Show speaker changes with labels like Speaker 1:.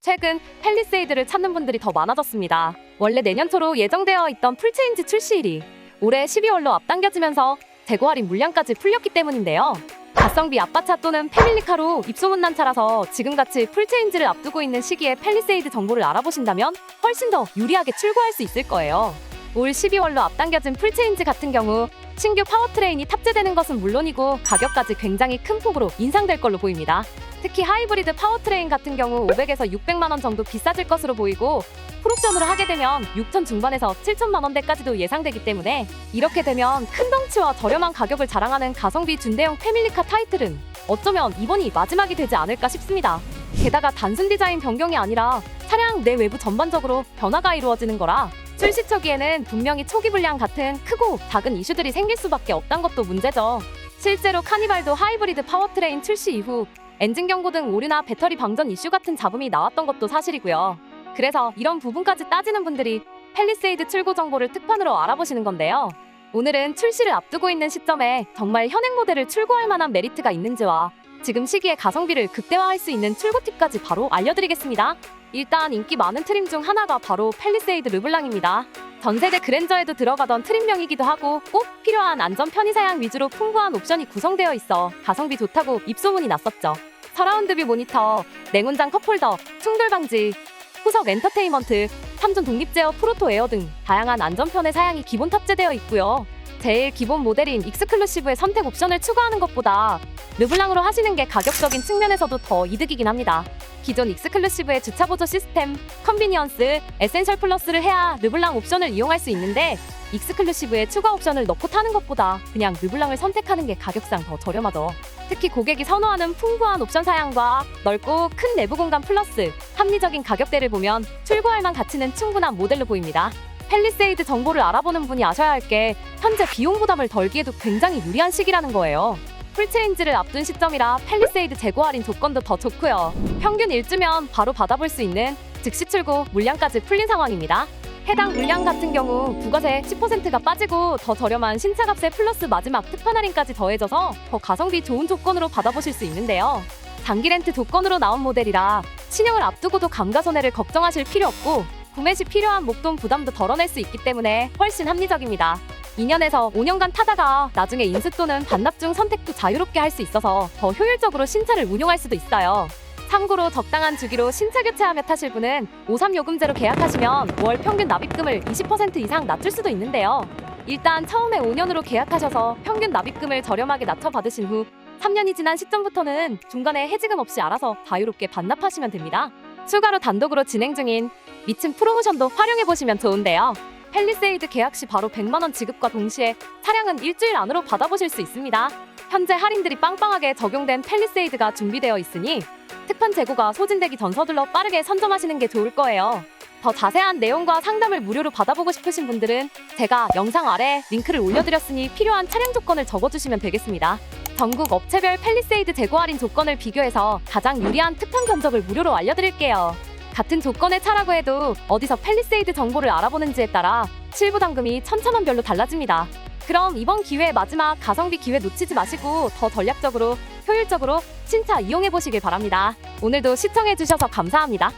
Speaker 1: 최근 팰리세이드를 찾는 분들이 더 많아졌습니다. 원래 내년 초로 예정되어 있던 풀체인지 출시일이 올해 12월로 앞당겨지면서 재고 할인 물량까지 풀렸기 때문인데요. 가성비 아빠차 또는 패밀리카로 입소문난 차라서 지금같이 풀체인지를 앞두고 있는 시기에 팰리세이드 정보를 알아보신다면 훨씬 더 유리하게 출고할 수 있을 거예요. 올 12월로 앞당겨진 풀체인지 같은 경우 신규 파워트레인이 탑재되는 것은 물론이고 가격까지 굉장히 큰 폭으로 인상될 걸로 보입니다. 특히 하이브리드 파워트레인 같은 경우 500에서 600만 원 정도 비싸질 것으로 보이고 풀옵션으로 하게 되면 6천 중반에서 7천만 원대까지도 예상되기 때문에 이렇게 되면 큰 덩치와 저렴한 가격을 자랑하는 가성비 준대형 패밀리카 타이틀은 어쩌면 이번이 마지막이 되지 않을까 싶습니다. 게다가 단순 디자인 변경이 아니라 차량 내 외부 전반적으로 변화가 이루어지는 거라 출시 초기에는 분명히 초기 불량 같은 크고 작은 이슈들이 생길 수밖에 없단 것도 문제죠. 실제로 카니발도 하이브리드 파워트레인 출시 이후 엔진 경고 등 오류나 배터리 방전 이슈 같은 잡음이 나왔던 것도 사실이고요. 그래서 이런 부분까지 따지는 분들이 팰리세이드 출고 정보를 특판으로 알아보시는 건데요. 오늘은 출시를 앞두고 있는 시점에 정말 현행 모델을 출고할 만한 메리트가 있는지와 지금 시기에 가성비를 극대화할 수 있는 출고 팁까지 바로 알려드리겠습니다. 일단 인기 많은 트림 중 하나가 바로 팰리세이드 르블랑입니다. 전세대 그랜저에도 들어가던 트림명이기도 하고 꼭 필요한 안전 편의 사양 위주로 풍부한 옵션이 구성되어 있어 가성비 좋다고 입소문이 났었죠. 서라운드뷰 모니터, 냉온장 컵홀더, 충돌 방지, 후석 엔터테인먼트, 3존 독립 제어 프로토 에어 등 다양한 안전편의 사양이 기본 탑재되어 있고요. 제일 기본 모델인 익스클루시브의 선택 옵션을 추가하는 것보다 르블랑으로 하시는 게 가격적인 측면에서도 더 이득이긴 합니다. 기존 익스클루시브의 주차 보조 시스템, 컨비니언스, 에센셜 플러스를 해야 르블랑 옵션을 이용할 수 있는데 익스클루시브에 추가 옵션을 넣고 타는 것보다 그냥 르블랑을 선택하는 게 가격상 더 저렴하죠. 특히 고객이 선호하는 풍부한 옵션 사양과 넓고 큰 내부 공간 플러스 합리적인 가격대를 보면 출고할 만 가치는 충분한 모델로 보입니다. 팰리세이드 정보를 알아보는 분이 아셔야 할 게 현재 비용 부담을 덜기에도 굉장히 유리한 시기라는 거예요. 풀체인지를 앞둔 시점이라 팰리세이드 재고 할인 조건도 더 좋고요. 평균 일주면 바로 받아볼 수 있는 즉시 출고 물량까지 풀린 상황입니다. 해당 물량 같은 경우 부가세 10%가 빠지고 더 저렴한 신차값세 플러스 마지막 특판 할인까지 더해져서 더 가성비 좋은 조건으로 받아보실 수 있는데요. 장기 렌트 조건으로 나온 모델이라 신형을 앞두고도 감가손해를 걱정하실 필요 없고 구매 시 필요한 목돈 부담도 덜어낼 수 있기 때문에 훨씬 합리적입니다. 2년에서 5년간 타다가 나중에 인수 또는 반납 중 선택도 자유롭게 할 수 있어서 더 효율적으로 신차를 운용할 수도 있어요. 참고로 적당한 주기로 신차 교체하며 타실 분은 53요금제로 계약하시면 월 평균 납입금을 20% 이상 낮출 수도 있는데요. 일단 처음에 5년으로 계약하셔서 평균 납입금을 저렴하게 낮춰 받으신 후 3년이 지난 시점부터는 중간에 해지금 없이 알아서 자유롭게 반납하시면 됩니다. 추가로 단독으로 진행 중인 미친 프로모션도 활용해보시면 좋은데요. 팰리세이드 계약 시 바로 100만 원 지급과 동시에 차량은 일주일 안으로 받아보실 수 있습니다. 현재 할인들이 빵빵하게 적용된 팰리세이드가 준비되어 있으니 특판 재고가 소진되기 전 서둘러 빠르게 선점하시는 게 좋을 거예요. 더 자세한 내용과 상담을 무료로 받아보고 싶으신 분들은 제가 영상 아래 링크를 올려드렸으니 필요한 차량 조건을 적어주시면 되겠습니다. 전국 업체별 팰리세이드 재고 할인 조건을 비교해서 가장 유리한 특판 견적을 무료로 알려드릴게요. 같은 조건의 차라고 해도 어디서 팰리세이드 정보를 알아보는지에 따라 실부담금이 천차만별로 달라집니다. 그럼 이번 기회의 마지막 가성비 기회 놓치지 마시고 더 전략적으로 효율적으로 신차 이용해보시길 바랍니다. 오늘도 시청해주셔서 감사합니다.